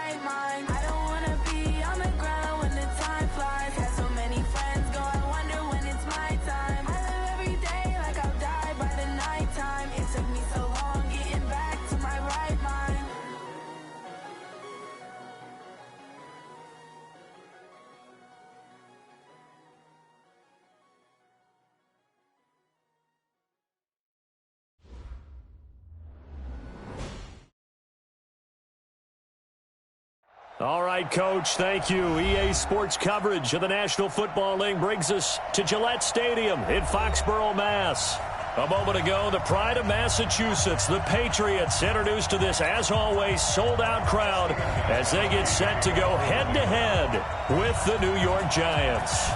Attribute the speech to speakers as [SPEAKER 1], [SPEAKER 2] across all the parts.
[SPEAKER 1] right mind. I don't wanna be on the ground when the time flies. Had so many friends go, I wonder when it's my time. I live every day like I'll die by the nighttime. It took me so long getting back to my right mind.
[SPEAKER 2] All right, Coach, thank you. EA Sports coverage of the National Football League brings us to Gillette Stadium in Foxborough, Mass. A moment ago, the pride of Massachusetts, the Patriots, introduced to this, as always, sold-out crowd as they get set to go head-to-head with the New York Giants.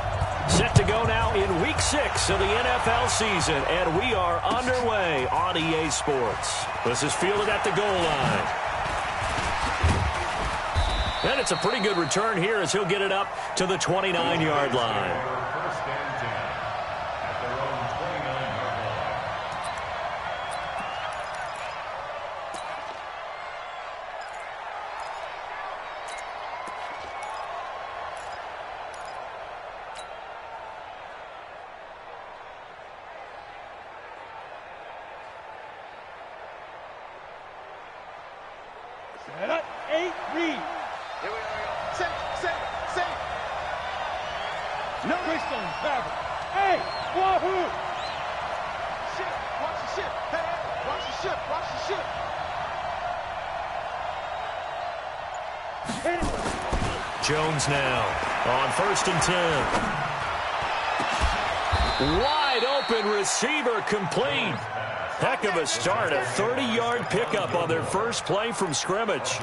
[SPEAKER 2] Set to go now in Week 6 of the NFL season, and we are underway on EA Sports. This is fielded at the goal line. And it's a pretty good return here as he'll get it up to the 29-yard line.
[SPEAKER 3] Set up, 8, read.
[SPEAKER 4] Here we are. Set.
[SPEAKER 3] No Keystone, travel. Hey, wahoo!
[SPEAKER 4] Ship, watch the ship. Hey, watch the ship, watch the ship.
[SPEAKER 3] Hit it.
[SPEAKER 2] Jones now on 1st and 10. Wide open receiver complete. Heck of a start, a 30-yard pickup on their first play from scrimmage.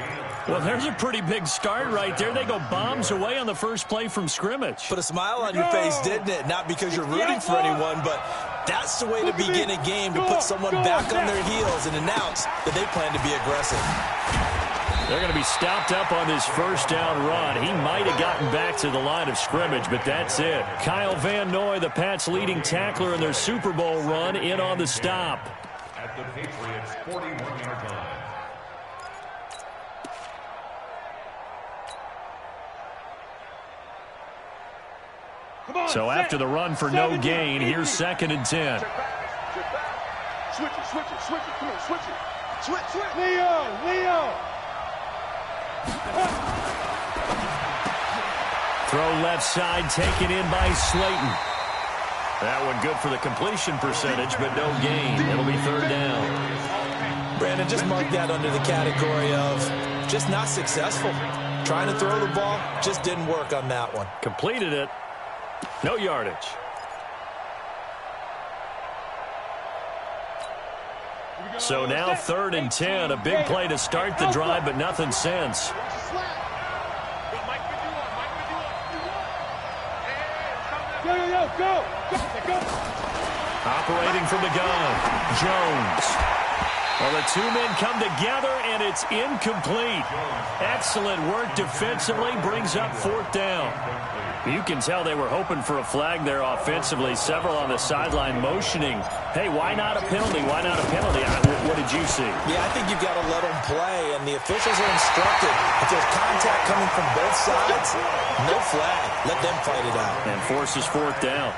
[SPEAKER 2] Well, there's a pretty big start right there. They go bombs away on the first play from scrimmage.
[SPEAKER 5] Put a smile on your face, didn't it? Not because you're rooting for anyone, but that's the way to begin a game, to put someone back on their heels and announce that they plan to be aggressive.
[SPEAKER 2] They're going to be stopped up on this first down run. He might have gotten back to the line of scrimmage, but that's it. Kyle Van Noy, the Pats' leading tackler in their Super Bowl run, in on the stop.
[SPEAKER 6] At the Patriots' 41-yard line.
[SPEAKER 2] So after the run for no gain, here's 2nd and 10.
[SPEAKER 4] Check back. Switch it. Come on, switch it. Switch.
[SPEAKER 3] Leo.
[SPEAKER 2] Throw left side, taken in by Slayton. That one good for the completion percentage, but no gain. It'll be 3rd down.
[SPEAKER 5] Brandon, just mark that under the category of just not successful. Trying to throw the ball, just didn't work on that one.
[SPEAKER 2] Completed it. No yardage. So now 3rd and 10. A big play to start the drive, but nothing since.
[SPEAKER 3] Go.
[SPEAKER 2] Operating from the gun, Jones. Well, the two men come together, and it's incomplete. Excellent work defensively, brings up 4th down. You can tell they were hoping for a flag there offensively. Several on the sideline motioning, hey, why not a penalty? Why not a penalty? What did you see?
[SPEAKER 5] Yeah, I think you've got to let them play, and the officials are instructed. If there's contact coming from both sides, no flag. Let them fight it out.
[SPEAKER 2] And forces 4th down.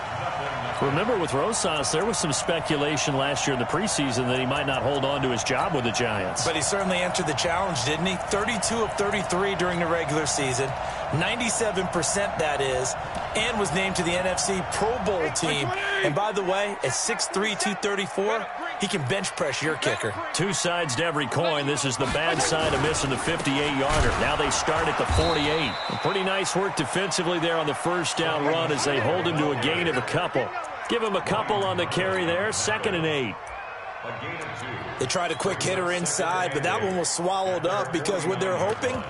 [SPEAKER 2] Remember, with Rosas, there was some speculation last year in the preseason that he might not hold on to his job with the Giants.
[SPEAKER 5] But he certainly answered the challenge, didn't he? 32 of 33 during the regular season, 97% that is, and was named to the NFC Pro Bowl team. And by the way, at 6'3", 234, he can bench press your kicker.
[SPEAKER 2] Two sides to every coin. This is the bad side of missing the 58-yarder. Now they start at the 48. Pretty nice work defensively there on the first down run as they hold him to a gain of a couple. Give him a couple on the carry there. 2nd and 8.
[SPEAKER 5] They tried a quick hitter inside, but that one was swallowed up because what they're hoping,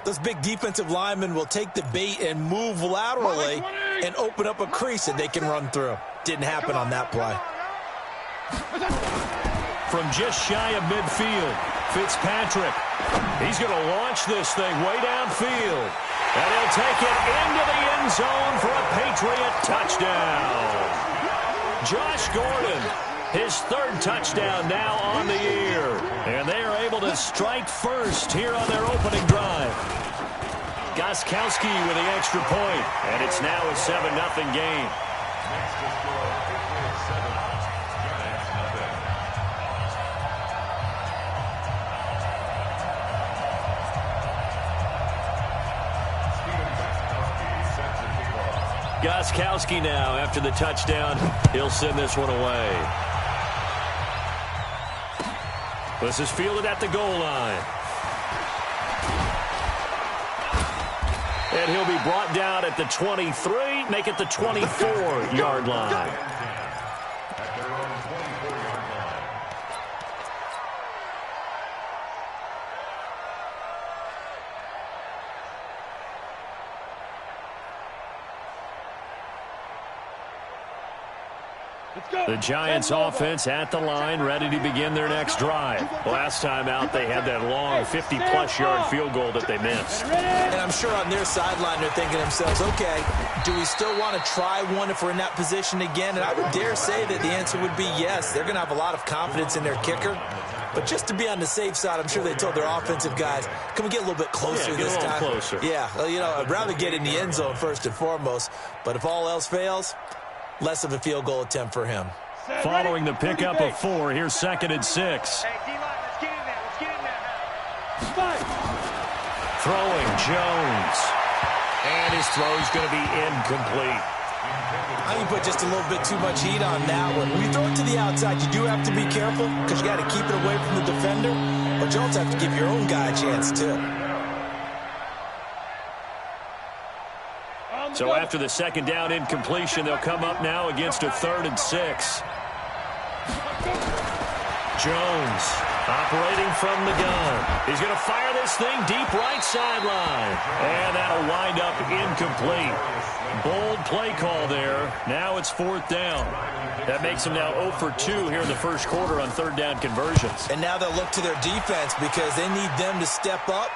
[SPEAKER 5] those big defensive linemen will take the bait and move laterally and open up a crease that they can run through. Didn't happen on that play.
[SPEAKER 2] From just shy of midfield, Fitzpatrick. He's going to launch this thing way downfield. And he'll take it into the end zone for a Patriot touchdown. Josh Gordon, his 3rd touchdown now on the year. And they are able to strike first here on their opening drive. Gostkowski with the extra point, and it's now a 7-0 game.
[SPEAKER 6] Next to score, Patriots 7, Giants nothing.
[SPEAKER 2] Gostkowski now, after the touchdown, he'll send this one away. This is fielded at the goal line. And he'll be brought down at the 23, make it the 24-yard line.
[SPEAKER 6] At their own 24-yard line.
[SPEAKER 2] The Giants offense at the line, ready to begin their next drive. Last time out, they had that long 50-plus yard field goal that they missed.
[SPEAKER 5] And I'm sure on their sideline they're thinking to themselves, okay, do we still want to try one if we're in that position again? And I would dare say that the answer would be yes. They're going to have a lot of confidence in their kicker. But just to be on the safe side, I'm sure they told their offensive guys, can we get a little bit closer this time?
[SPEAKER 2] Closer.
[SPEAKER 5] Yeah, well, you know, I'd rather get in the end zone first and foremost. But if all else fails, less of a field goal attempt for him.
[SPEAKER 2] Following the pickup of 4, here's 2nd and 6.
[SPEAKER 3] Hey, D-line, let's get in there. Let's get in there. Five.
[SPEAKER 2] Throwing Jones. And his throw's going to be incomplete.
[SPEAKER 5] I think you put just a little bit too much heat on that one. When you throw it to the outside, you do have to be careful because you got to keep it away from the defender. But you also have to give your own guy a chance, too.
[SPEAKER 2] So after the 2nd down incompletion, they'll come up now against a 3rd and 6. Jones operating from the gun. He's going to fire this thing deep right sideline. And that'll wind up incomplete. Bold play call there. Now it's 4th down. That makes them now 0 for 2 here in the first quarter on 3rd down conversions.
[SPEAKER 5] And now they'll look to their defense because they need them to step up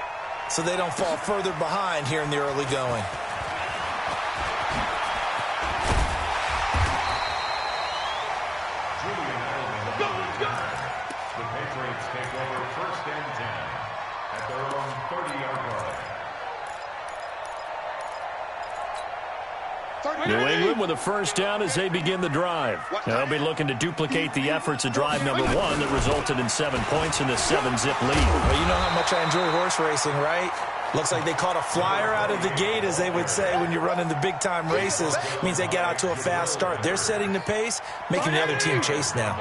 [SPEAKER 5] so they don't fall further behind here in the early going.
[SPEAKER 6] The Patriots take over 1st and 10 at their own 30-yard line.
[SPEAKER 2] New England with a 1st down as they begin the drive. They'll be looking to duplicate the efforts of drive number 1 that resulted in 7 points in the 7-zip lead.
[SPEAKER 5] Well, you know how much I enjoy horse racing, right? Looks like they caught a flyer out of the gate, as they would say when you're running the big-time races. It means they get out to a fast start. They're setting the pace, making the other team chase now.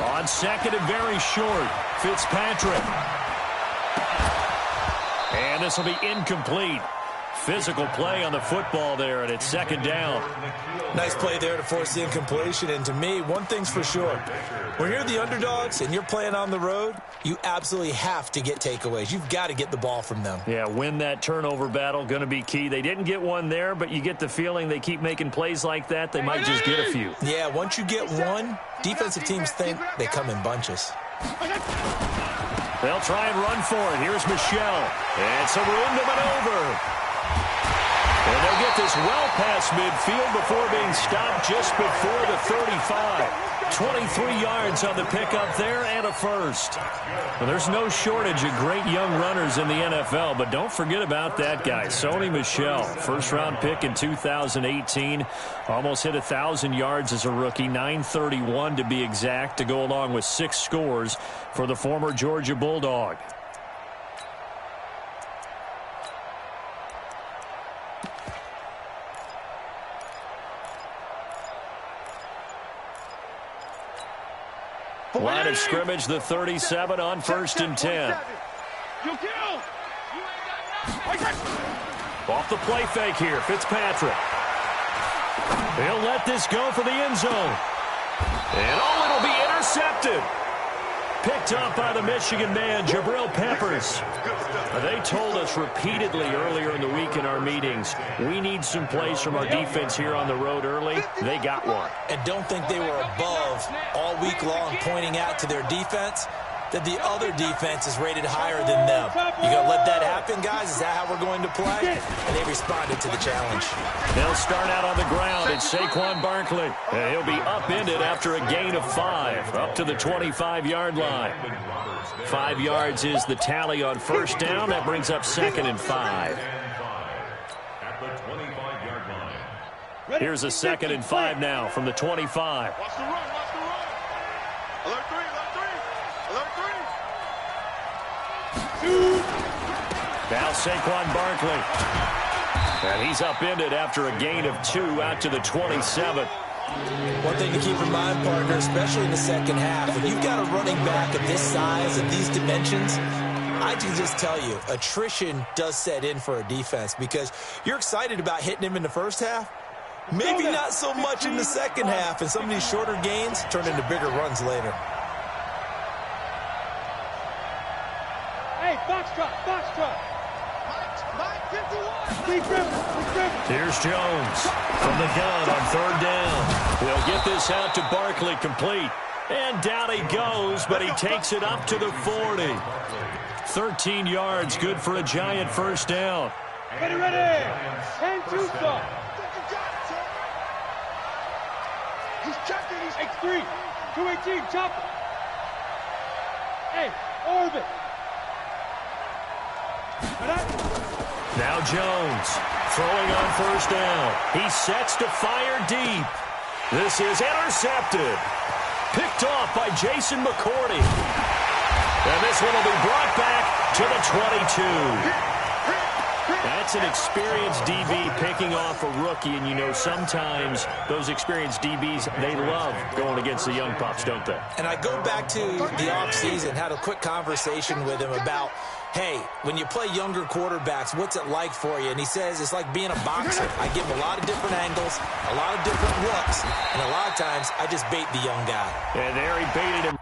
[SPEAKER 2] On 2nd and very short, Fitzpatrick. And this will be incomplete. Physical play on the football there, and it's 2nd down.
[SPEAKER 5] Nice play there to force the incompletion. And to me, one thing's for sure. When you're the underdogs and you're playing on the road, you absolutely have to get takeaways. You've got to get the ball from them.
[SPEAKER 2] Yeah, win that turnover battle, going to be key. They didn't get one there, but you get the feeling they keep making plays like that, they might just get a few.
[SPEAKER 5] Yeah, once you get one, defensive teams think they come in bunches.
[SPEAKER 2] They'll try and run for it. Here's Michelle. And some room to maneuver. And they'll get this well past midfield before being stopped just before the 35. 23 yards on the pickup there and a first. Well, there's no shortage of great young runners in the NFL, but don't forget about that guy, Sony Michel. First-round pick in 2018. Almost hit 1,000 yards as a rookie, 931 to be exact, to go along with 6 scores for the former Georgia Bulldog. Line of scrimmage, the 37 on 1st and 10. Off the play fake here, Fitzpatrick. He'll let this go for the end zone. And it'll be intercepted. Picked up by the Michigan man, Jabril Peppers. They told us repeatedly earlier in the week in our meetings, we need some plays from our defense here on the road early. They got one.
[SPEAKER 5] And don't think they were above all week long pointing out to their defense. that the other defense is rated higher than them. You going to let that happen, guys? Is that how we're going to play? And they responded to the challenge.
[SPEAKER 2] They'll start out on the ground. It's Saquon Barkley. And he'll be upended after a gain of 5, up to the 25-yard line. 5 yards is the tally on first down. That brings up 2nd and 5.
[SPEAKER 6] At the 25-yard line.
[SPEAKER 2] Here's a 2nd and 5 now from the 25.
[SPEAKER 4] Watch the run, watch the run. Alert 3, alert 3, alert 3.
[SPEAKER 2] Now Saquon Barkley. And he's upended after a gain of 2 out to the 27.
[SPEAKER 5] One thing to keep in mind, partner, especially in the second half, when you've got a running back of this size, of these dimensions, I can just tell you, attrition does set in for a defense because you're excited about hitting him in the first half. Maybe not so much in the second half, and some of these shorter gains turn into bigger runs later.
[SPEAKER 3] Hey, box drop. Mike 51.
[SPEAKER 2] Here's Jones from the gun on 3rd down. They'll get this out to Barkley, complete. And down he goes, but he takes it up to the 40. 13 yards, good for a Giant first down.
[SPEAKER 3] Ready. And 2 stop.
[SPEAKER 4] He's checking. He's
[SPEAKER 3] X3. 218. Chopper. Hey, orbit.
[SPEAKER 2] Now Jones throwing on first down. He sets to fire deep. This is intercepted. Picked off by Jason McCourty. And this one will be brought back to the 22. That's an experienced DB picking off a rookie, and you know sometimes those experienced DBs, they love going against the young pups, don't they?
[SPEAKER 5] And I go back to the offseason, had a quick conversation with him about, hey, when you play younger quarterbacks, what's it like for you? And he says it's like being a boxer. I give him a lot of different angles, a lot of different looks, and a lot of times I just bait the young guy.
[SPEAKER 2] And there he baited him.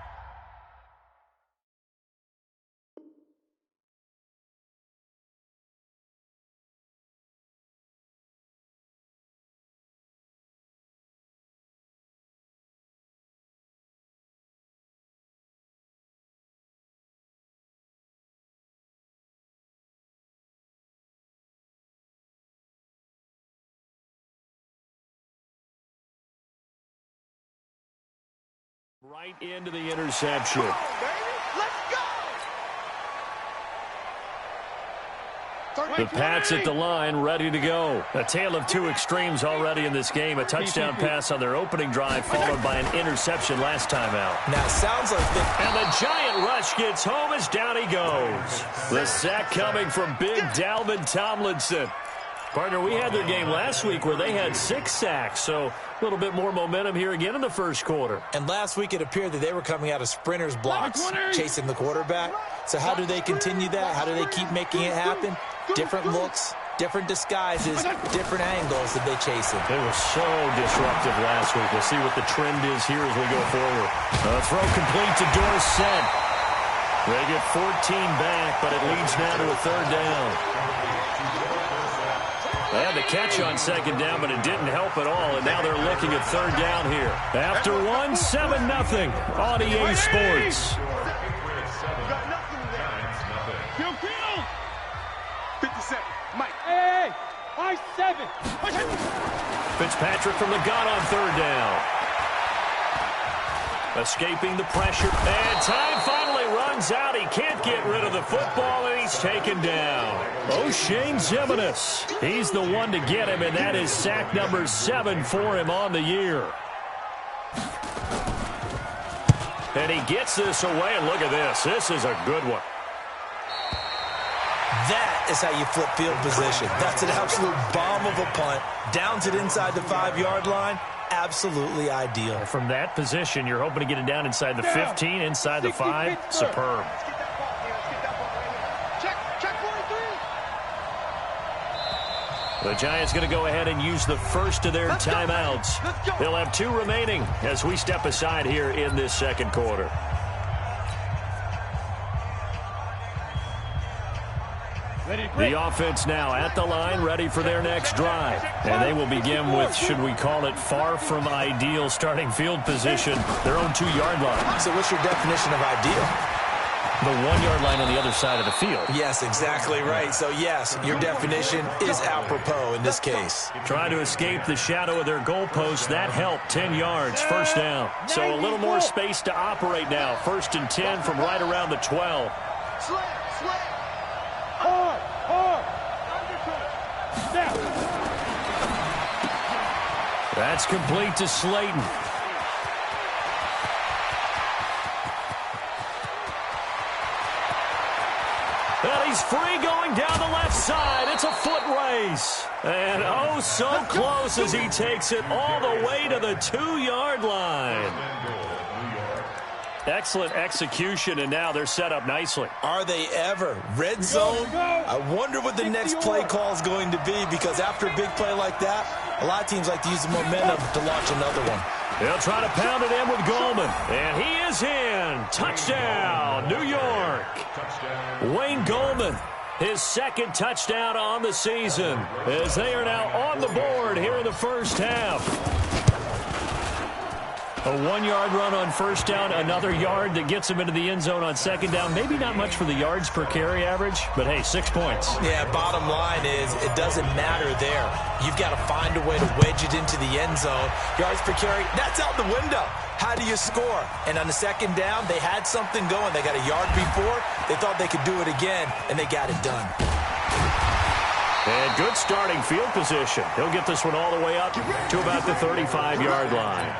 [SPEAKER 2] Right into the interception.
[SPEAKER 4] Come on, baby. Let's go.
[SPEAKER 2] The Pats at the line, ready to go. A tale of 2 extremes already in this game. A touchdown pass on their opening drive, followed by an interception last time out.
[SPEAKER 5] Now, it sounds like
[SPEAKER 2] And the Giant rush gets home as down he goes. The sack coming from big Dalvin Tomlinson. Partner, we had their game last week where they had 6 sacks, so a little bit more momentum here again in the first quarter.
[SPEAKER 5] And last week it appeared that they were coming out of sprinters blocks, chasing the quarterback. So how do they continue that? How do they keep making it happen? Different looks, different disguises, different angles that they chase him.
[SPEAKER 2] They were so disruptive last week. We'll see what the trend is here as we go forward. Throw complete to Dorsett. They get 14 back, but it leads now to a 3rd down. They had the catch on 2nd down, but it didn't help at all, and now they're looking at 3rd down here. After 1, 7-0 on EA Sports.
[SPEAKER 4] Got nothing there. Kill. 57. Mike.
[SPEAKER 3] Hey, I-7.
[SPEAKER 2] Fitzpatrick from the gun on 3rd down. Escaping the pressure, and time finally runs out. He can't get rid of the football, and he's taken down. O'Shane Ximines, he's the one to get him, and that is sack number 7 for him on the year. And he gets this away, and look at this. This is a good one.
[SPEAKER 5] That is how you flip field position. That's an absolute bomb of a punt. Downs it inside the 5-yard line. Absolutely ideal.
[SPEAKER 2] From that position, you're hoping to get it down inside the 15, inside the 5. Superb.
[SPEAKER 4] Check 43.
[SPEAKER 2] The Giants going to go ahead and use the first of their timeouts. They'll have 2 remaining as we step aside here in this second quarter. The offense now at the line, ready for their next drive. And they will begin with, should we call it, far from ideal starting field position, their own 2-yard line.
[SPEAKER 5] So what's your definition of ideal?
[SPEAKER 2] The 1-yard line on the other side of the field.
[SPEAKER 5] Yes, exactly right. So, yes, your definition is apropos in this case.
[SPEAKER 2] Trying to escape the shadow of their goalpost. That helped. 10 yards, first down. So a little more space to operate now. 1st and 10 from right around the 12. That's complete to Slayton. And he's free going down the left side. It's a foot race. And oh, so close as he takes it all the way to the 2-yard line. Excellent execution, and now they're set up nicely.
[SPEAKER 5] Are they ever? Red zone? I wonder what the next play call is going to be, because after a big play like that, a lot of teams like to use the momentum to launch another one.
[SPEAKER 2] They'll try to pound it in with Goldman. And he is in. Touchdown, New York. Wayne Goldman, his 2nd touchdown on the season, as they are now on the board here in the first half. A 1-yard run on first down, another yard that gets him into the end zone on 2nd down. Maybe not much for the yards per carry average, but hey, 6 points.
[SPEAKER 5] Yeah, bottom line is it doesn't matter there. You've got to find a way to wedge it into the end zone. Yards per carry, that's out the window. How do you score? And on the 2nd down, they had something going. They got a yard before. They thought they could do it again, and they got it done.
[SPEAKER 2] And good starting field position. He'll get this one all the way up to about the 35-yard line.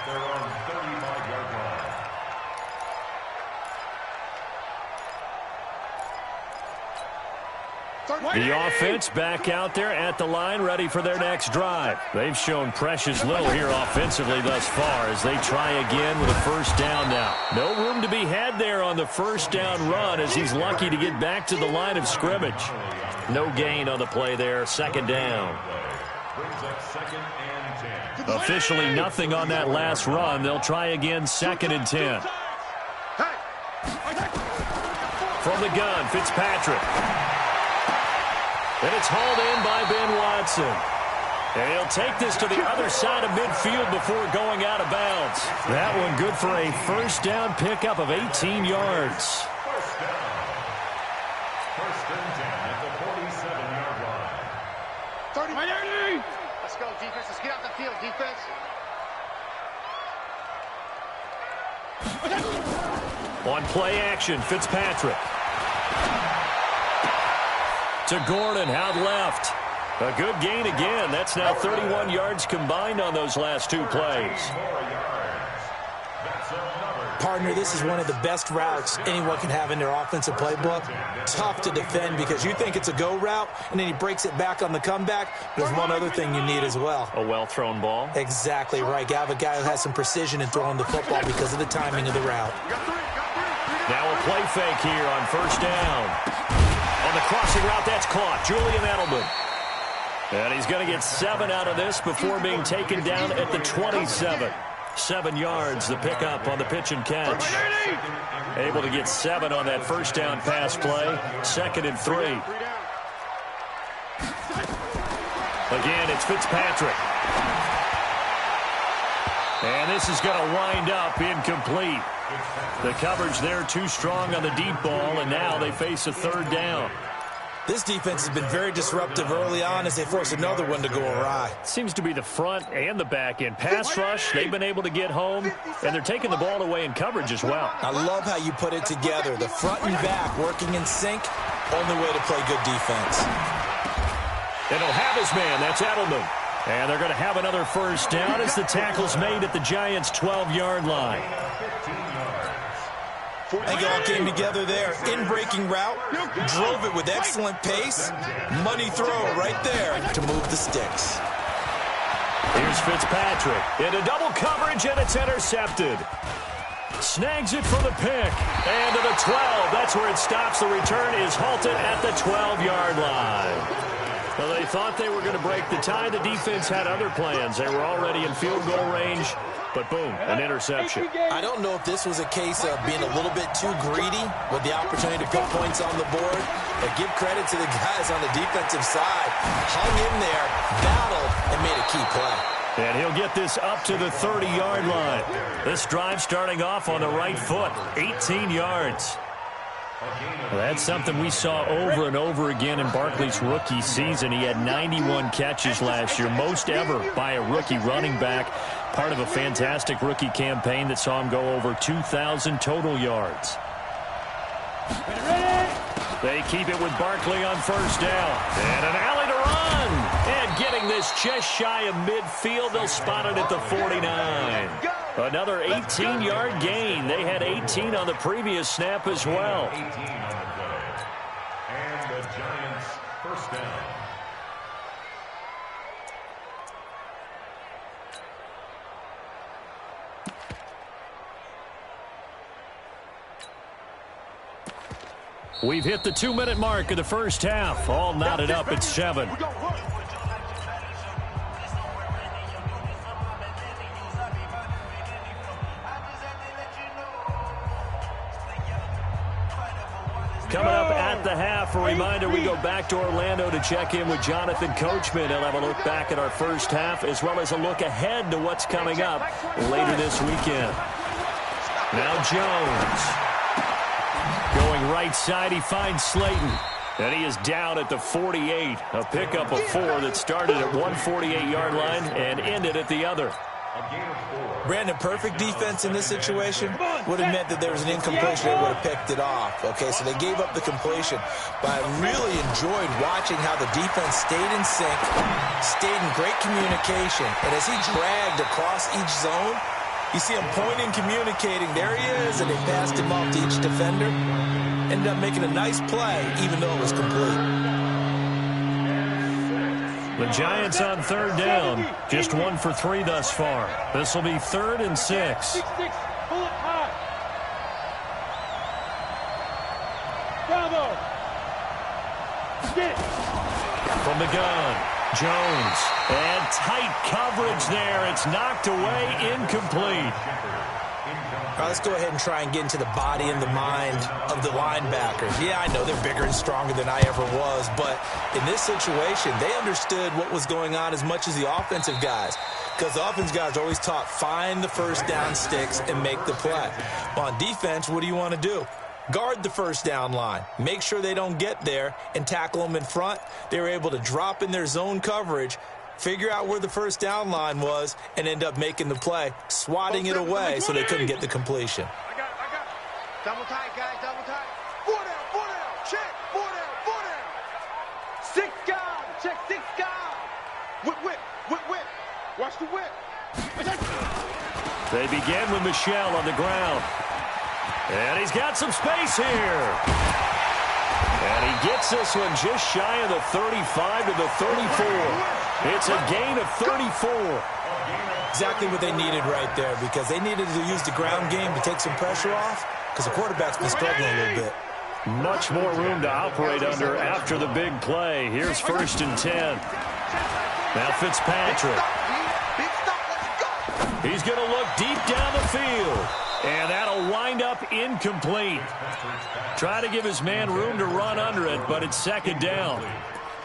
[SPEAKER 6] Their own 35-yard line.
[SPEAKER 2] The offense back out there at the line, ready for their next drive. They've shown precious little here offensively thus far as they try again with a first down now. No room to be had there on the first down run as he's lucky to get back to the line of scrimmage. No gain on the play there, 2nd down.
[SPEAKER 6] Brings up 2nd and 10.
[SPEAKER 2] Officially nothing on that last run. They'll try again, 2nd and 10. From the gun, Fitzpatrick. And it's hauled in by Ben Watson. And he'll take this to the other side of midfield before going out of bounds. That one good for a first down pickup of 18 yards.
[SPEAKER 6] First down. 1st and 10 at the 47-yard line.
[SPEAKER 3] Let's go, defense. Let's get out the field, defense.
[SPEAKER 2] On play action, Fitzpatrick. To Gordon, out left. A good gain again. That's now 31 yards combined on those last 2 plays.
[SPEAKER 5] Partner, this is one of the best routes anyone can have in their offensive playbook. Tough to defend because you think it's a go route, and then he breaks it back on the comeback. There's one other thing you need as well.
[SPEAKER 2] A well-thrown ball.
[SPEAKER 5] Exactly right. You have a guy who has some precision in throwing the football because of the timing of the route.
[SPEAKER 2] Now a play fake here on first down. On the crossing route, that's caught. Julian Edelman. And he's going to get 7 out of this before being taken down at the 27. 7 yards, the pickup on the pitch and catch. Able to get 7 on that first down pass play. 2nd and 3. Again, it's Fitzpatrick. And this is going to wind up incomplete. The coverage there too strong on the deep ball, and now they face a 3rd down.
[SPEAKER 5] This defense has been very disruptive early on as they force another one to go awry.
[SPEAKER 2] Seems to be the front and the back end. Pass rush, they've been able to get home, and they're taking the ball away in coverage as well.
[SPEAKER 5] I love how you put it together. The front and back working in sync, only way to play good defense.
[SPEAKER 2] And he'll have his man, that's Edelman. And they're going to have another first down as the tackle's made at the Giants' 12-yard line.
[SPEAKER 5] I think it all came together there. In-breaking route, drove it with excellent pace. Money throw right there to move the sticks.
[SPEAKER 2] Here's Fitzpatrick into double coverage, and it's intercepted. Snags it for the pick. And to the 12. That's where it stops. The return is halted at the 12-yard line. Well, they thought they were going to break the tie. The defense had other plans. They were already in field goal range. But boom, an interception.
[SPEAKER 5] I don't know if this was a case of being a little bit too greedy with the opportunity to put points on the board. But give credit to the guys on the defensive side. Hung in there, battled, and made a key play.
[SPEAKER 2] And he'll get this up to the 30-yard line. This drive starting off on the right foot, 18 yards. Well, that's something we saw over and over again in Barkley's rookie season. He had 91 catches last year, most ever by a rookie running back, part of a fantastic rookie campaign that saw him go over 2,000 total yards. They keep it with Barkley on first down. And an alley to run. And getting this just shy of midfield, they'll spot it at the 49. Another 18-yard gain. They had 18 on the previous snap as well.
[SPEAKER 6] 18 on the play. And the Giants first down.
[SPEAKER 2] We've hit the 2-minute mark of the first half. All knotted up at 7. Coming up at the half, a reminder, we go back to Orlando to check in with Jonathan Coachman. He'll have a look back at our first half as well as a look ahead to what's coming up later this weekend. Now Jones. Going right side, he finds Slayton. And he is down at the 48. A pickup of 4 that started at one 48-yard line and ended at the other.
[SPEAKER 5] Brandon, perfect defense in this situation would have meant that there was an incompletion. They would have picked it off. Okay, so they gave up the completion. But I really enjoyed watching how the defense stayed in sync, stayed in great communication. And as he dragged across each zone, you see him pointing, communicating. There he is, and they passed him off to each defender. Ended up making a nice play, even though it was complete.
[SPEAKER 2] The Giants on third down, just 1 for 3 thus far. This will be 3rd and 6.
[SPEAKER 4] Pull it high. Bravo. Get.
[SPEAKER 2] From the gun, Jones. And tight coverage there. It's knocked away, incomplete.
[SPEAKER 5] All right, let's go ahead and try and get into the body and the mind of the linebackers. Yeah, I know they're bigger and stronger than I ever was, but in this situation, they understood what was going on as much as the offensive guys, because the offensive guys are always taught, find the first down sticks and make the play. On defense, what do you want to do? Guard the first down line. Make sure they don't get there and tackle them in front. They were able to drop in their zone coverage, figure out where the first down line was, and end up making the play, swatting it away so they couldn't get the completion.
[SPEAKER 3] I got it. Double tight, guys, double tight. 4 down, check. 4 down. 6 guys, check 6 guys. Whip. Watch the whip.
[SPEAKER 2] They begin with Michel on the ground. And he's got some space here. And he gets this one just shy of the 35 to the 34. It's a gain of 34.
[SPEAKER 5] Exactly what they needed right there, because they needed to use the ground game to take some pressure off, because the quarterback's been struggling a little bit.
[SPEAKER 2] Much more room to operate under after the big play. Here's 1st and 10. Now Fitzpatrick. He's going to look deep down the field. And that'll wind up incomplete. Try to give his man room to run under it, but it's 2nd down.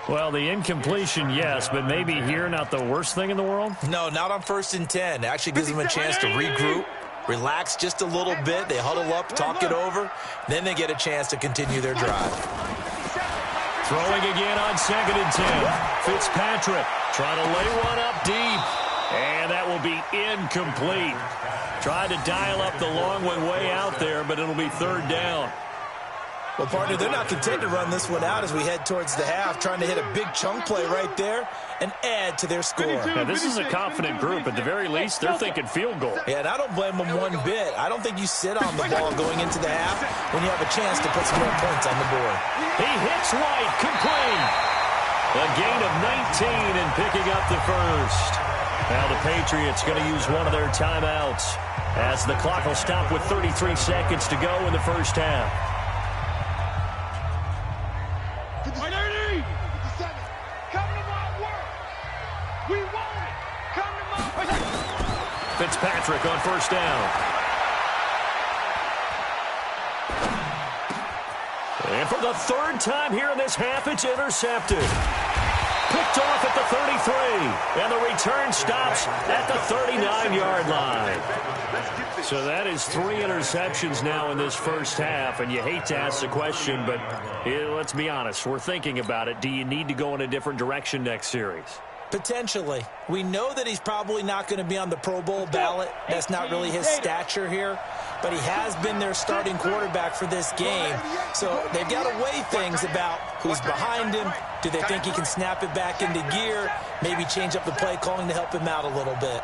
[SPEAKER 2] Well, the incompletion, yes, but maybe here not the worst thing in the world?
[SPEAKER 5] No, not on 1st and 10. It actually gives them a chance to regroup, relax just a little bit. They huddle up, talk it over. Then they get a chance to continue their drive.
[SPEAKER 2] Throwing again on 2nd and 10. Fitzpatrick trying to lay one up deep. And that will be incomplete. Tried to dial up the long one way out there, but it'll be 3rd down.
[SPEAKER 5] Well, partner, they're not content to run this one out as we head towards the half, trying to hit a big chunk play right there and add to their score.
[SPEAKER 2] Now, this is a confident group. At the very least, they're thinking field goal.
[SPEAKER 5] Yeah, and I don't blame them one bit. I don't think you sit on the ball going into the half when you have a chance to put some more points on the board.
[SPEAKER 2] He hits White, complete. A gain of 19 and picking up the first. Now the Patriots going to use one of their timeouts as the clock will stop with 33 seconds to go in the first half.
[SPEAKER 4] 57. Come to my work. We want it. Come to my work.
[SPEAKER 2] Fitzpatrick on 1st down. And for the 3rd time here in this half, it's intercepted. Picked off at the 33. And the return stops at the 39-yard line. So that is 3 interceptions now in this first half. And you hate to ask the question, but let's be honest. We're thinking about it. Do you need to go in a different direction next series?
[SPEAKER 5] Potentially. We know that he's probably not going to be on the Pro Bowl ballot. That's not really his stature here. But he has been their starting quarterback for this game. So they've got to weigh things about who's behind him. Do they think he can snap it back into gear? Maybe change up the play calling to help him out a little bit.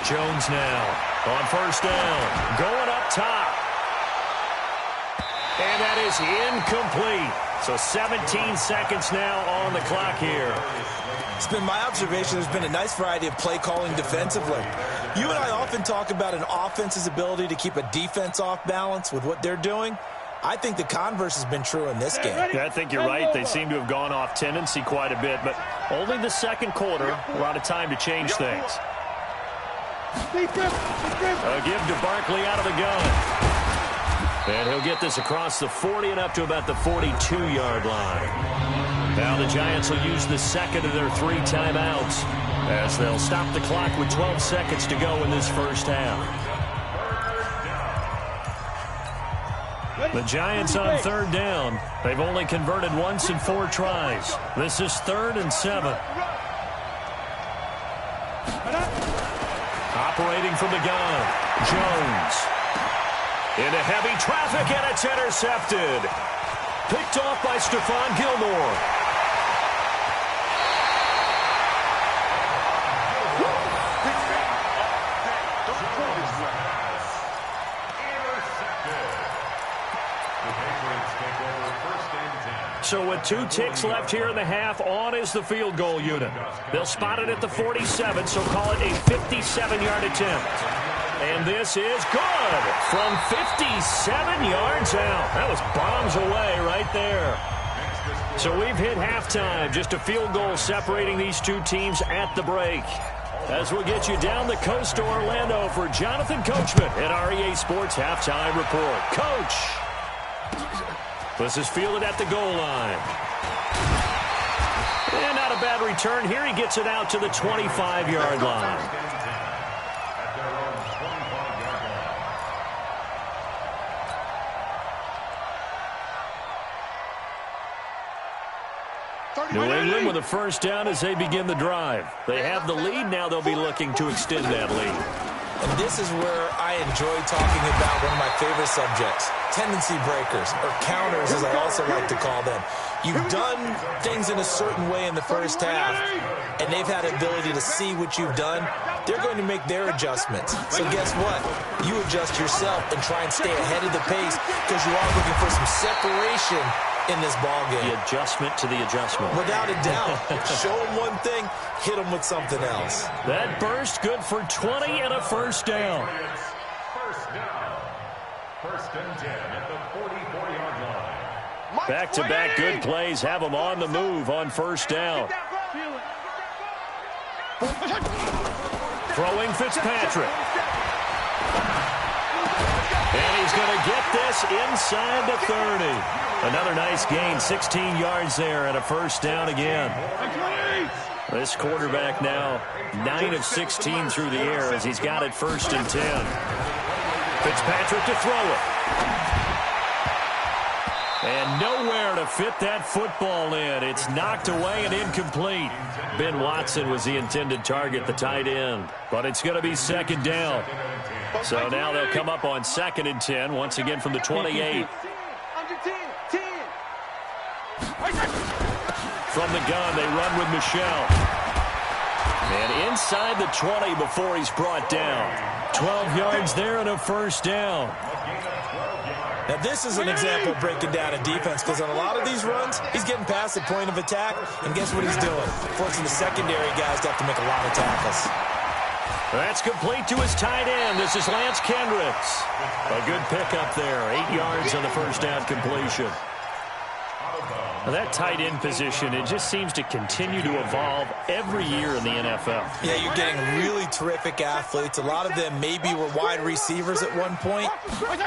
[SPEAKER 2] Jones now on first down. Going up top. And that is incomplete. So 17 seconds now on the clock here.
[SPEAKER 5] It's been my observation there's been a nice variety of play calling defensively. You and I often talk about an offense's ability to keep a defense off balance with what they're doing. I think the converse has been true in this game.
[SPEAKER 2] Yeah, I think you're right. They seem to have gone off tendency quite a bit, but only the second quarter, a lot of time to change things. A give to Barkley out of the gun. And he'll get this across the 40 and up to about the 42-yard line. Now the Giants will use the second of their 3 timeouts as they'll stop the clock with 12 seconds to go in this first half. The Giants on third down. They've only converted once in 4 tries. This is 3rd and 7. Operating from the gun, Jones. Into heavy traffic, and it's intercepted. Picked off by Stephon Gilmore. So with 2 ticks left here in the half, on is the field goal unit. They'll spot it at the 47, so call it a 57-yard attempt. And this is good from 57 yards out. That was bombs away right there. So we've hit halftime. Just a field goal separating these 2 teams at the break. As we'll get you down the coast to Orlando for Jonathan Coachman at our EA Sports Halftime Report. Coach. This is fielded at the goal line. And not a bad return here. He gets it out to the 25-yard line. New England with a first down as they begin the drive. They have the lead. Now they'll be looking to extend that lead.
[SPEAKER 5] And this is where I enjoy talking about one of my favorite subjects, tendency breakers, or counters as I also like to call them. You've done things in a certain way in the first half, and they've had the ability to see what you've done. They're going to make their adjustments. So guess what? You adjust yourself and try and stay ahead of the pace because you are looking for some separation in this ball game.
[SPEAKER 2] The adjustment to the adjustment.
[SPEAKER 5] Without a doubt. Show them one thing, hit them with something else.
[SPEAKER 2] That burst good for 20 and a first down.
[SPEAKER 6] First down. 1st and 10 at the 44-yard line.
[SPEAKER 2] Back-to-back good plays have them on the move on first down. Throwing Fitzpatrick. And he's going to get this inside the 30. Another nice gain, 16 yards there and a first down again. This quarterback now 9 of 16 through the air as he's got it 1st and 10. Fitzpatrick to throw it. And nowhere to fit that football in. It's knocked away and incomplete. Ben Watson was the intended target, the tight end. But it's going to be 2nd down. So now they'll come up on 2nd and 10, once again from the 28. From the gun, they run with Michelle. And inside the 20 before he's brought down. 12 yards there and a first down.
[SPEAKER 5] Now, this is an example of breaking down a defense because on a lot of these runs, he's getting past the point of attack, and guess what he's doing? Forcing the secondary guys to have to make a lot of tackles.
[SPEAKER 2] That's complete to his tight end. This is Lance Kendricks. A good pickup there. 8 yards on the first down completion.
[SPEAKER 6] Out of bounds.
[SPEAKER 2] That tight end position, it just seems to continue to evolve every year in the NFL.
[SPEAKER 5] Yeah, you're getting really terrific athletes. A lot of them maybe were wide receivers at one point.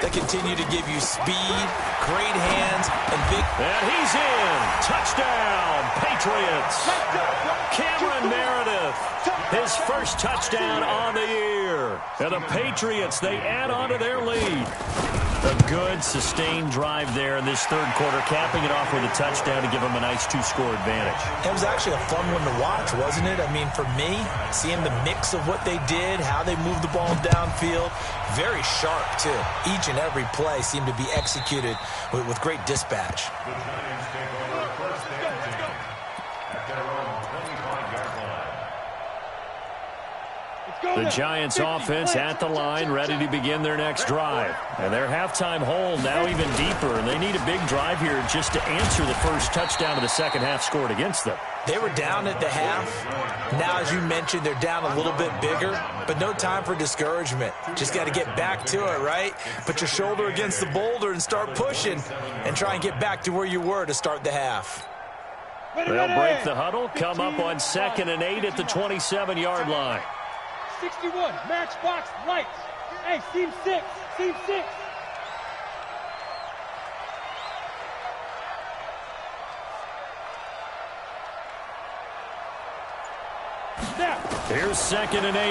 [SPEAKER 5] They continue to give you speed, great hands, and big...
[SPEAKER 2] And he's in. Touchdown, Patriots. Cameron Meredith, his first touchdown on the year. And the Patriots, they add on to their lead. A good, sustained drive there in this third quarter, capping it off with a touchdown to give them a nice two-score advantage.
[SPEAKER 5] It was actually a fun one to watch, wasn't it? I mean, for me, seeing the mix of what they did, how they moved the ball downfield, very sharp, too. Each and every play seemed to be executed with great dispatch.
[SPEAKER 6] The Giants take over first and 10 at their own 25-yard line.
[SPEAKER 2] The Giants offense at the line, ready to begin their next drive. And their halftime hole now even deeper, and they need a big drive here just to answer the first touchdown of the second half scored against them.
[SPEAKER 5] They were down at the half. Now, as you mentioned, they're down a little bit bigger, but no time for discouragement. Just got to get back to it, right? Put your shoulder against the boulder and start pushing and try and get back to where you were to start the half.
[SPEAKER 2] They'll break the huddle, come up on 2nd and 8 at the 27-yard line.
[SPEAKER 7] 61, matchbox, lights. Hey, seam 6, seam 6. Snap.
[SPEAKER 2] Here's 2nd and 8.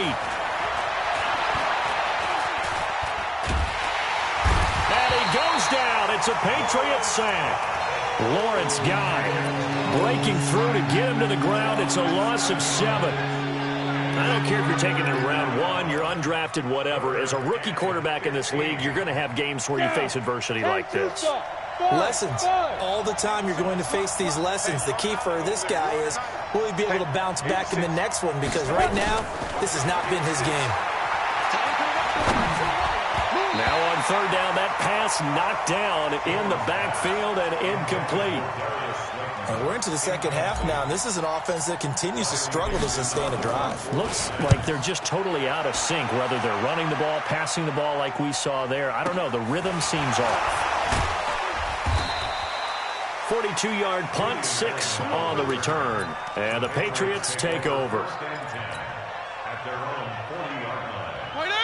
[SPEAKER 2] And he goes down. It's a Patriot sack. Lawrence Guy breaking through to get him to the ground. It's a loss of 7. I don't care if you're taking it in round 1, you're undrafted, whatever. As a rookie quarterback in this league, you're going to have games where you face adversity like this.
[SPEAKER 5] Lessons. All the time you're going to face these lessons. The key for this guy is, will he be able to bounce back in the next one? Because right now, this has not been his game.
[SPEAKER 2] Now on 3rd down, that pass knocked down in the backfield and incomplete.
[SPEAKER 5] And we're into the second half now, and this is an offense that continues to struggle to sustain a drive.
[SPEAKER 2] Looks like they're just totally out of sync, whether they're running the ball, passing the ball like we saw there. I don't know. The rhythm seems off. 42-yard punt, 6 on the return. And the Patriots take over.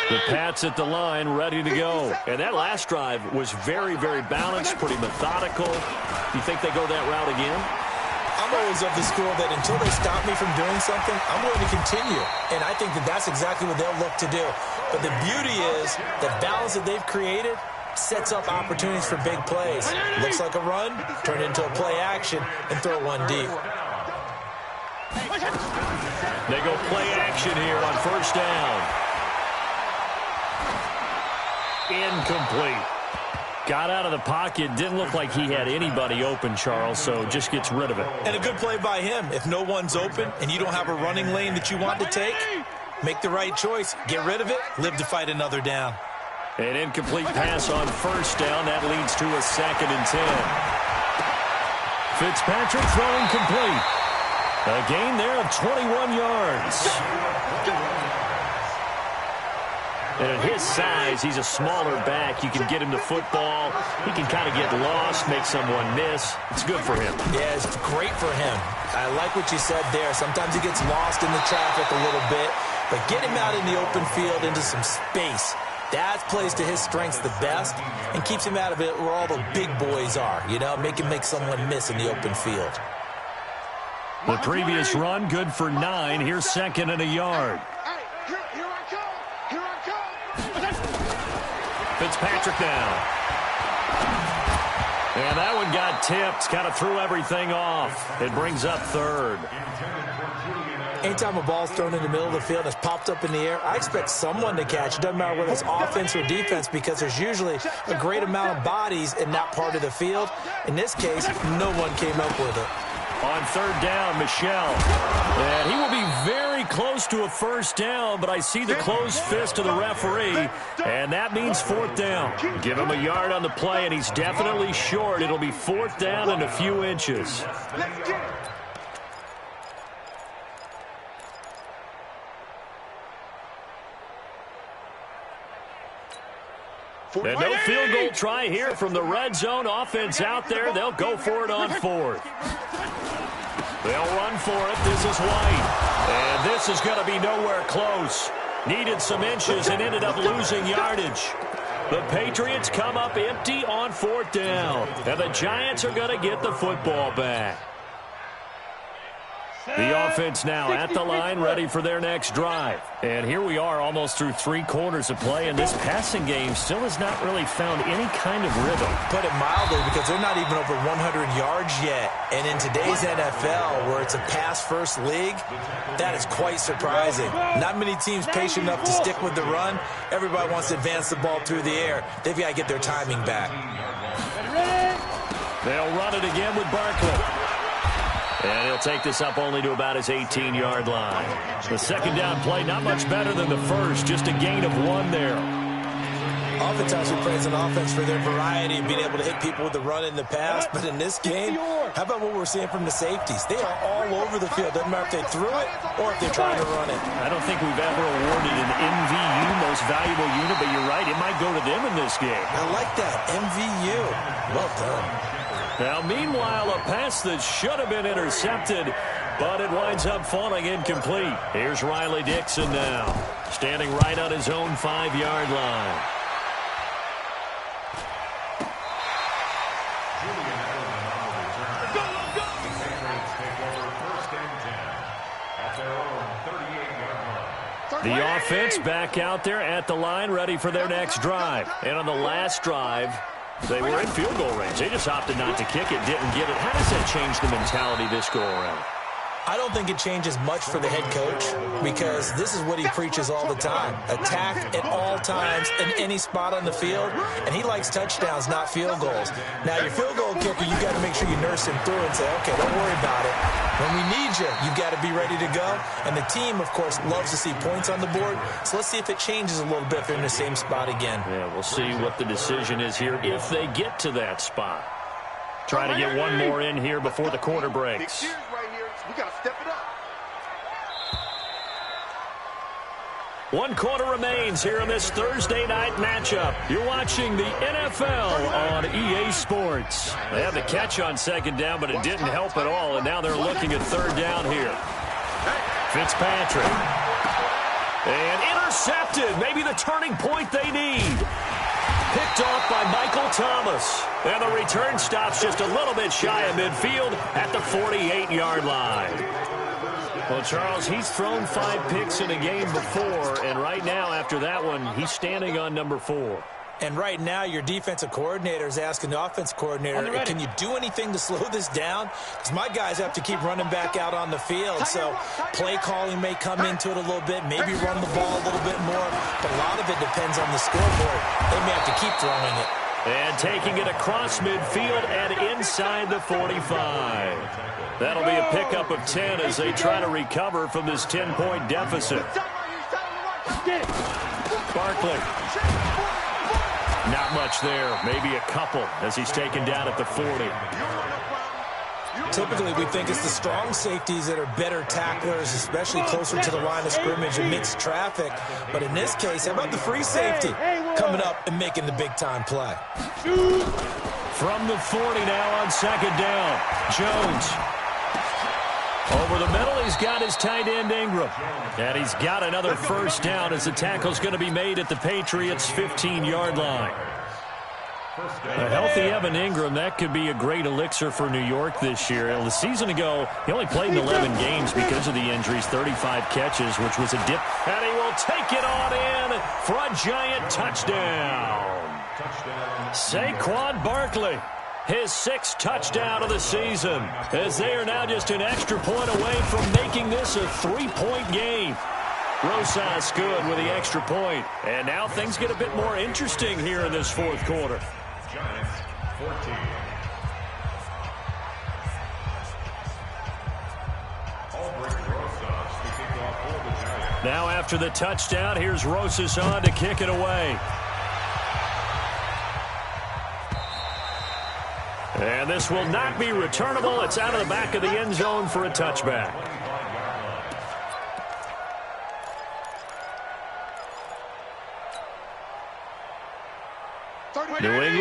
[SPEAKER 2] The Pats at the line, ready to go. And that last drive was very, very balanced, pretty methodical. Do you think they go that route again?
[SPEAKER 5] I'm always of the school that until they stop me from doing something, I'm going to continue. And I think that that's exactly what they'll look to do. But the beauty is the balance that they've created sets up opportunities for big plays. Looks like a run, turn it into a play action, and throw one deep.
[SPEAKER 2] They go play action here on 1st down. Incomplete. Got out of the pocket. Didn't look like he had anybody open, Charles, so just gets rid of it.
[SPEAKER 5] And a good play by him. If no one's open and you don't have a running lane that you want to take, make the right choice. Get rid of it. Live to fight another down.
[SPEAKER 2] An incomplete pass on 1st down. That leads to a 2nd and 10. Fitzpatrick throwing complete. A gain there of 21 yards. And at his size, he's a smaller back. You can get him to football. He can kind of get lost, make someone miss. It's good for him.
[SPEAKER 5] Yeah, it's great for him. I like what you said there. Sometimes he gets lost in the traffic a little bit, but get him out in the open field into some space. That plays to his strengths the best and keeps him out of it where all the big boys are. You know, make him make someone miss in the open field.
[SPEAKER 2] The previous run, good for 9. Here's 2nd and a yard. Fitzpatrick now. And that one got tipped. Kind of threw everything off. It brings up 3rd.
[SPEAKER 5] Anytime a ball's thrown in the middle of the field and it's popped up in the air, I expect someone to catch. It doesn't matter whether it's offense or defense because there's usually a great amount of bodies in that part of the field. In this case, no one came up with it.
[SPEAKER 2] On 3rd down, Michel. And he will be very close to a 1st down, but I see the closed fist of the referee, and that means 4th down. Give him a yard on the play, and he's definitely short. It'll be 4th down and a few inches. And no field goal try here from the red zone. Offense out there. They'll go for it on fourth. They'll run for it. This is White. And this is going to be nowhere close. Needed some inches and ended up losing yardage. The Patriots come up empty on fourth down. And the Giants are going to get the football back. The offense now at the line, ready for their next drive. And here we are almost through 3 quarters of play, and this passing game still has not really found any kind of rhythm.
[SPEAKER 5] Put it mildly, because they're not even over 100 yards yet. And in today's NFL, where it's a pass-first league, that is quite surprising. Not many teams patient enough to stick with the run. Everybody wants to advance the ball through the air. They've got to get their timing back.
[SPEAKER 2] They'll run it again with Barkley. And he'll take this up only to about his 18-yard line. The second down play, not much better than the first, just a gain of 1 there.
[SPEAKER 5] Oftentimes we praise an offense for their variety of being able to hit people with the run in the pass. But in this game, how about what we're seeing from the safeties? They are all over the field. Doesn't matter if they threw it or if they're trying to run it.
[SPEAKER 2] I don't think we've ever awarded an MVU, most valuable unit, but you're right, it might go to them in this game.
[SPEAKER 5] I like that, MVU. Well done.
[SPEAKER 2] Now, meanwhile, a pass that should have been intercepted, but it winds up falling incomplete. Here's Riley Dixon now, standing right on his own 5-yard line. The offense back out there at the line, ready for their next drive. And on the last drive, they were in field goal range. They just opted not to kick it, didn't get it. How does that change the mentality this go-around?
[SPEAKER 5] I don't think it changes much for the head coach, because this is what he preaches all the time. Attack at all times in any spot on the field, and he likes touchdowns, not field goals. Now, your field goal kicker, you got to make sure you nurse him through and say, okay, don't worry about it. When we need you, you've got to be ready to go. And the team, of course, loves to see points on the board. So let's see if it changes a little bit if they're in the same spot again.
[SPEAKER 2] Yeah, we'll see what the decision is here if they get to that spot. Trying to get one more in here before the quarter breaks.
[SPEAKER 3] We got to step it up.
[SPEAKER 2] 1 quarter remains here in this Thursday night matchup. You're watching the NFL on EA Sports. They had the catch on second down, but it didn't help at all, and now they're looking at third down here. Fitzpatrick. And intercepted. Maybe the turning point they need. Picked off by Michael Thomas. And the return stops just a little bit shy of midfield at the 48-yard line. Well, Charles, he's thrown 5 picks in a game before, and right now, after that one, he's standing on number 4.
[SPEAKER 5] And right now, your defensive coordinator is asking the offensive coordinator, can you do anything to slow this down? Because my guys have to keep running back out on the field. So play calling may come into it a little bit, maybe run the ball a little bit more. But a lot of it depends on the scoreboard. They may have to keep throwing it.
[SPEAKER 2] And taking it across midfield and inside the 45. That'll be a pickup of 10 as they try to recover from this 10-point deficit. Barkley. Not much there. Maybe a couple as he's taken down at the 40.
[SPEAKER 5] Typically, we think it's the strong safeties that are better tacklers, especially closer to the line of scrimmage amidst traffic. But in this case, how about the free safety coming up and making the big-time play?
[SPEAKER 2] From the 40 now on second down. Jones. Over the middle, he's got his tight end Ingram. And he's got another first down as the tackle's going to be made at the Patriots' 15-yard line. A healthy Evan Ingram, that could be a great elixir for New York this year. The season ago, he only played in 11 games because of the injuries, 35 catches, which was a dip. And he will take it on in for a giant touchdown. Saquon Barkley, his 6th touchdown of the season, as they are now just an extra point away from making this a 3-point game. Rosas good with the extra point. And now things get a bit more interesting here in this 4th quarter.
[SPEAKER 6] Giants 14.
[SPEAKER 2] Now after the touchdown, here's Rosas on to kick it away. And this will not be returnable. It's out of the back of the end zone for a touchback.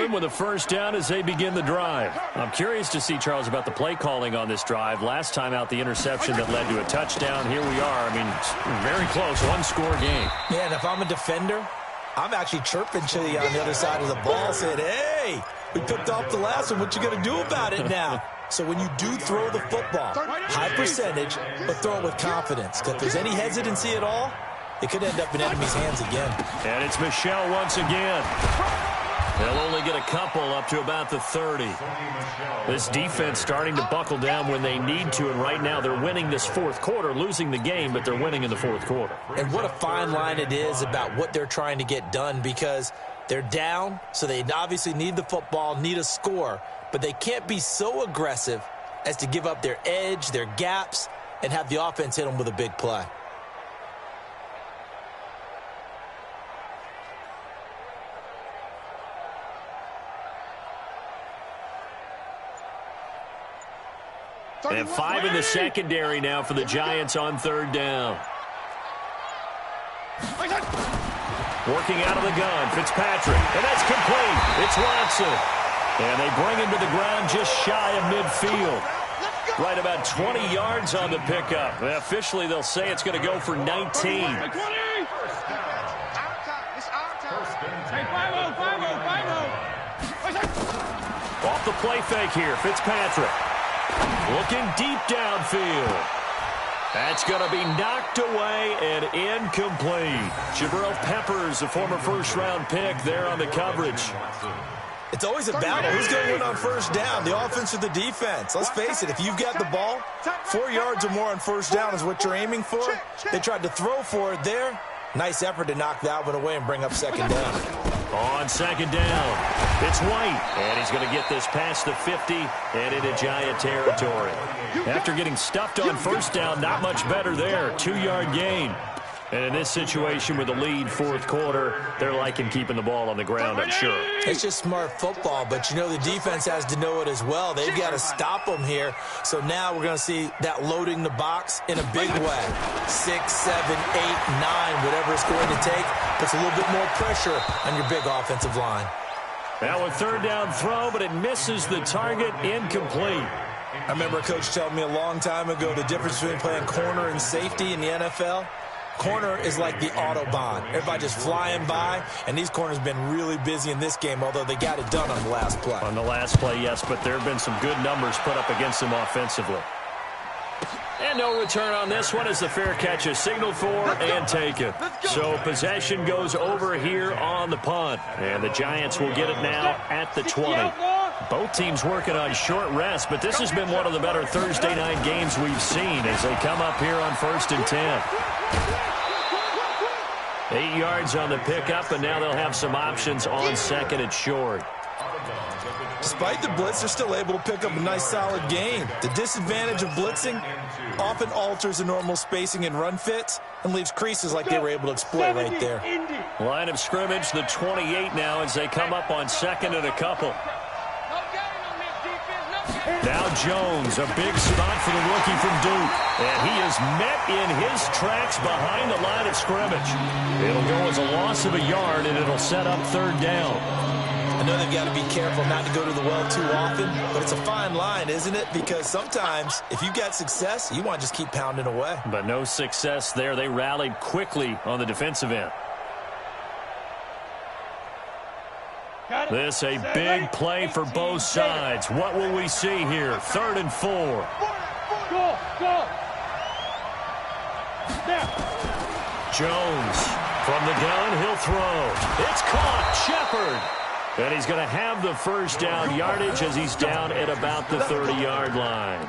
[SPEAKER 2] game with a first down as they begin the drive. I'm curious to see, Charles, about the play calling on this drive. Last time out, the interception that led to a touchdown. Here we are. I mean, very close, one-score game.
[SPEAKER 5] Yeah, and if I'm a defender, I'm actually chirping to you on the other side of the ball saying, hey, we picked off the last one. What you going to do about it now? So when you do throw the football, high percentage, but throw it with confidence. Because if there's any hesitancy at all, it could end up in enemy's hands again.
[SPEAKER 2] And it's Michel once again. They'll only get a couple up to about the 30. This defense starting to buckle down when they need to, and right now they're winning this fourth quarter, losing the game, but they're winning in the fourth quarter.
[SPEAKER 5] And what a fine line it is about what they're trying to get done, because they're down, so they obviously need the football, need a score, but they can't be so aggressive as to give up their edge, their gaps, and have the offense hit them with a big play.
[SPEAKER 2] They have 5 in the secondary now for the Giants on third down. Working out of the gun, Fitzpatrick, and that's complete. It's Watson. And they bring him to the ground just shy of midfield. Right about 20 yards on the pickup. Officially, they'll say it's going to go for 19.
[SPEAKER 7] Hey, 20! Hey, 5-0.
[SPEAKER 2] Off the play fake here, Fitzpatrick. Looking deep downfield. That's going to be knocked away and incomplete. Jabril Peppers, a former first-round pick, there on the coverage.
[SPEAKER 5] It's always a battle. Who's going to win on first down, the offense or the defense? Let's face it, if you've got the ball, 4 yards or more on first down is what you're aiming for. They tried to throw for it there. Nice effort to knock that one away and bring up second down.
[SPEAKER 2] On second down, it's White, and he's going to get this past the 50 and into Giant territory. After getting stuffed on first down, not much better there. 2-yard gain. And in this situation with the lead fourth quarter, they're liking keeping the ball on the ground, I'm sure.
[SPEAKER 5] It's just smart football, but you know the defense has to know it as well. They've got to stop them here. So now we're going to see that loading the box in a big way. 6, 7, 8, 9, whatever it's going to take, puts a little bit more pressure on your big offensive line.
[SPEAKER 2] Now a third down throw, but it misses the target, incomplete.
[SPEAKER 5] I remember a coach telling me a long time ago the difference between playing corner and safety in the NFL. Corner is like the Autobahn. Everybody just flying by, and these corners have been really busy in this game, although they got it done on the last play.
[SPEAKER 2] On the last play, yes, but there have been some good numbers put up against them offensively. And no return on this one as the fair catch is signaled for and taken. So possession goes over here on the punt, and the Giants will get it now at the 20. Both teams working on short rest, but this has been one of the better Thursday night games we've seen as they come up here on 1st and 10. 8 yards on the pickup, and now they'll have some options on second and short.
[SPEAKER 5] Despite the blitz, they're still able to pick up a nice solid gain. The disadvantage of blitzing often alters the normal spacing and run fits and leaves creases like they were able to exploit right there.
[SPEAKER 2] Line of scrimmage, the 28 now as they come up on second and a couple. Now Jones, a big spot for the rookie from Duke. And he is met in his tracks behind the line of scrimmage. It'll go as a loss of a yard, and it'll set up third down.
[SPEAKER 5] I know they've got to be careful not to go to the well too often, but it's a fine line, isn't it? Because sometimes, if you've got success, you want to just keep pounding away.
[SPEAKER 2] But no success there. They rallied quickly on the defensive end. This a big play for both sides. What will we see here? 3rd and 4.
[SPEAKER 7] Go, go.
[SPEAKER 2] Jones from the gun, he'll throw. It's caught, Shepard. And he's going to have the first down yardage as he's down at about the 30-yard line.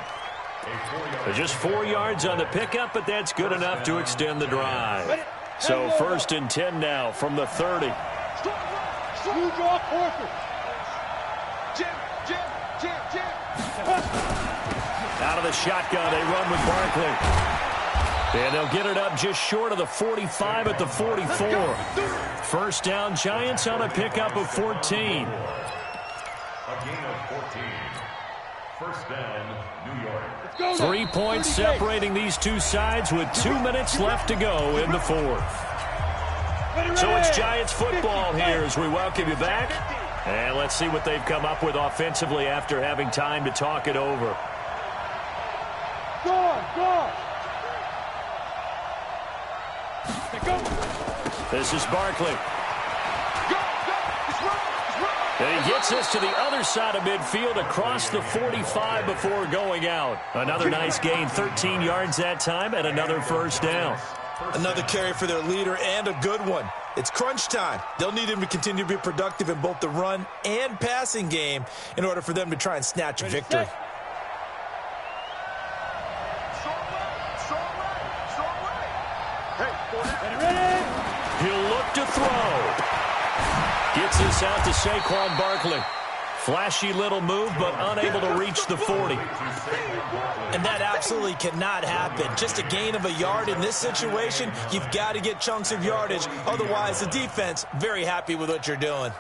[SPEAKER 2] Just 4 yards on the pickup, but that's good enough to extend the drive. So 1st and 10 now from the 30.
[SPEAKER 7] You draw Corker.
[SPEAKER 2] Out of the shotgun, they run with Barkley. And they'll get it up just short of the 45 at the 44. First down, Giants on a pickup of 14.
[SPEAKER 6] A gain of 14. First down, New York.
[SPEAKER 2] 3 points separating these two sides with 2 minutes left to go in the fourth. So it's Giants football here as we welcome you back. And let's see what they've come up with offensively after having time to talk it over.
[SPEAKER 7] Go!
[SPEAKER 2] This is Barkley. And he gets this to the other side of midfield across the 45 before going out. Another nice gain, 13 yards that time, and another first down.
[SPEAKER 5] Another carry for their leader and a good one. It's crunch time. They'll need him to continue to be productive in both the run and passing game in order for them to try and snatch a victory.
[SPEAKER 2] He'll look to throw. Gets this out to Saquon Barkley. Flashy little move, but unable to reach the 40.
[SPEAKER 5] And that absolutely cannot happen. Just a gain of a yard in this situation, you've got to get chunks of yardage. Otherwise, the defense, very happy with what you're doing.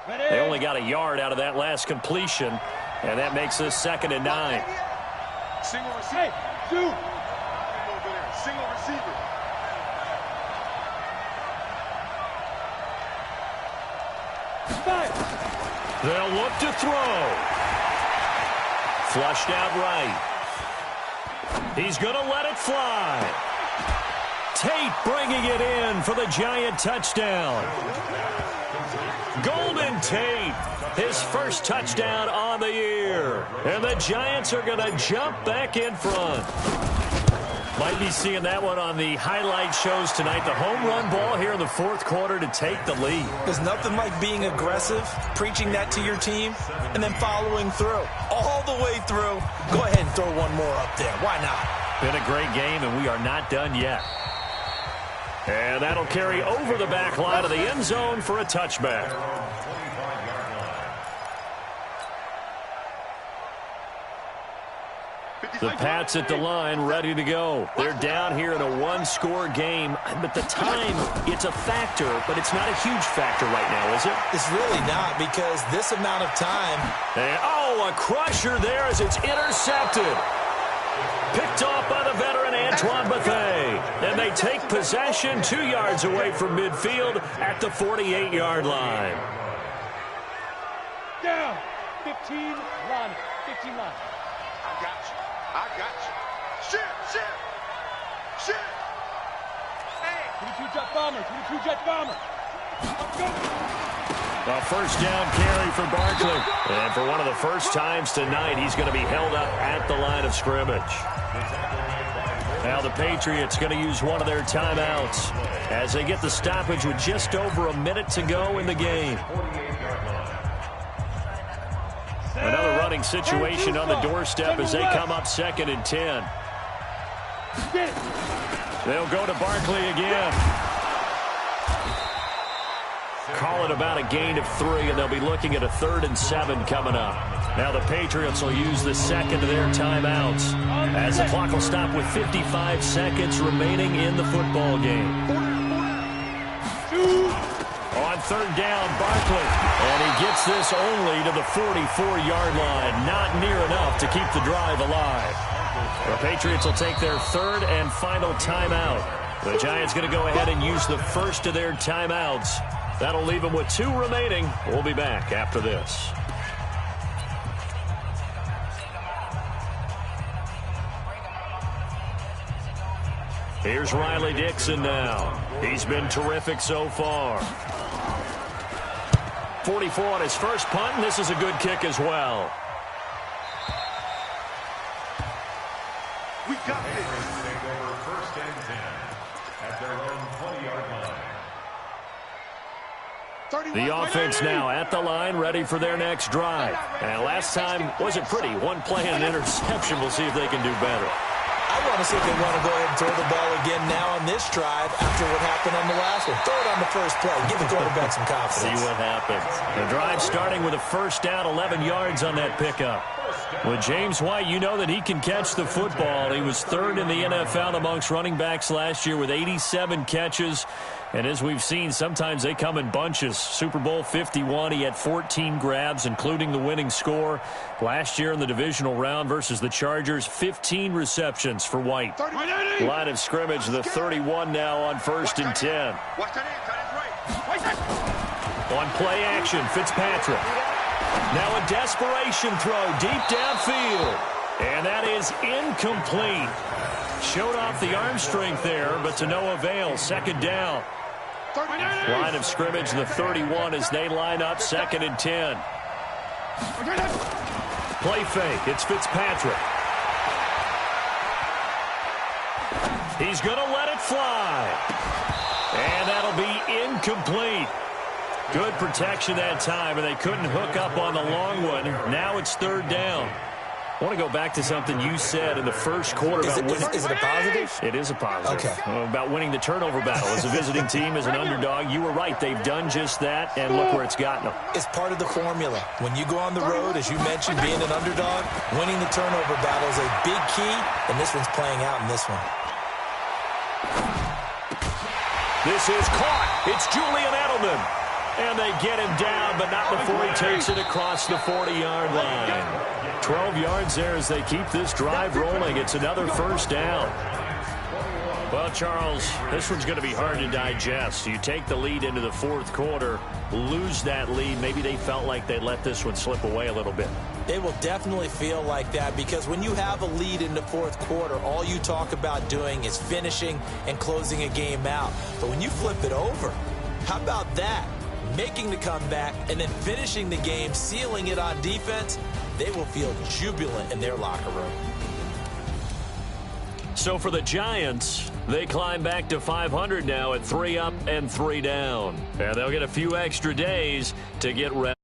[SPEAKER 2] They only got a yard out of that last completion, and that makes this 2nd and 9.
[SPEAKER 4] Single receiver. Single receiver.
[SPEAKER 2] They'll look to throw. Flushed out right. He's going to let it fly. Tate bringing it in for the Giant touchdown. Golden Tate, his first touchdown on the year. And the Giants are going to jump back in front. Might be seeing that one on the highlight shows tonight. The home run ball here in the 4th quarter to take the lead.
[SPEAKER 5] There's nothing like being aggressive, preaching that to your team, and then following through. All the way through. Go ahead and throw one more up there. Why not?
[SPEAKER 2] Been a great game, and we are not done yet. And that'll carry over the back line of the end zone for a touchback. The Pats at the line, ready to go. They're down here in a one-score game, but the time, it's a factor, but it's not a huge factor right now, is it?
[SPEAKER 5] It's really not, because this amount of time.
[SPEAKER 2] And, a crusher there as it's intercepted. Picked off by the veteran Antoine Bethea. And they take possession 2 yards away from midfield at the 48-yard line.
[SPEAKER 7] Down. 15 line. 15 line.
[SPEAKER 3] I got you. Shit.
[SPEAKER 7] Hey. 22 jet bomber. 22 jet bomber. Let's go.
[SPEAKER 2] A first down carry for Barkley. And for one of the first times tonight, he's going to be held up at the line of scrimmage. Now the Patriots going to use one of their timeouts as they get the stoppage with just over a minute to go in the game. Another running situation on the doorstep as they come up 2nd and 10. They'll go to Barkley again. Call it about a gain of 3, and they'll be looking at a 3rd and 7 coming up. Now the Patriots will use the second of their timeouts as the clock will stop with 55 seconds remaining in the football game. On 3rd down, Barkley. And he gets this only to the 44-yard line. Not near enough to keep the drive alive. The Patriots will take their 3rd and final timeout. The Giants going to go ahead and use the first of their timeouts. That'll leave them with 2 remaining. We'll be back after this. Here's Riley Dixon now. He's been terrific so far. 44 on his first punt, and this is a good kick as well.
[SPEAKER 3] We got this.
[SPEAKER 6] Take over 1st and 10 at their own 20-yard line.
[SPEAKER 2] The offense now at the line, ready for their next drive. And last time wasn't pretty. One play and an interception. We'll see if they can do better.
[SPEAKER 5] I want to see if they want to go ahead and throw the ball again now on this drive after what happened on the last one. Throw it on the first play. Give the quarterback some confidence.
[SPEAKER 2] See what happens. The drive starting with a first down, 11 yards on that pickup. With James White, you know that he can catch the football. He was 3rd in the NFL amongst running backs last year with 87 catches. And as we've seen, sometimes they come in bunches. Super Bowl 51, he had 14 grabs, including the winning score. Last year in the divisional round versus the Chargers, 15 receptions for White. Line of scrimmage, the 31 now on 1st and 10.
[SPEAKER 3] Watch that in, cut his right.
[SPEAKER 2] On play action, Fitzpatrick. Now a desperation throw deep downfield. And that is incomplete. Showed off the arm strength there, but to no avail. Second down. Line of scrimmage, the 31 as they line up 2nd and 10. Play fake. It's Fitzpatrick. He's going to let it fly. And that'll be incomplete. Good protection that time, and they couldn't hook up on the long one. Now it's 3rd down. I want to go back to something you said in the first quarter about winning.
[SPEAKER 5] Is it a positive?
[SPEAKER 2] It is a positive.
[SPEAKER 5] Okay.
[SPEAKER 2] About winning the turnover battle. As a visiting team, as an underdog, you were right. They've done just that, and look where it's gotten them.
[SPEAKER 5] It's part of the formula. When you go on the road, as you mentioned, being an underdog, winning the turnover battle is a big key, and this one's playing out in this one.
[SPEAKER 2] This is caught. It's Julian Edelman. And they get him down, but not before he takes it across the 40-yard line. 12 yards there as they keep this drive rolling. It's another 1st down. Well, Charles, this one's going to be hard to digest. You take the lead into the 4th quarter, lose that lead. Maybe they felt like they let this one slip away a little bit.
[SPEAKER 5] They will definitely feel like that because when you have a lead in the 4th quarter, all you talk about doing is finishing and closing a game out. But when you flip it over, how about that? Making the comeback and then finishing the game, sealing it on defense, they will feel jubilant in their locker room.
[SPEAKER 2] So for the Giants, they climb back to 500 now at 3 up and 3 down. And they'll get a few extra days to get ready.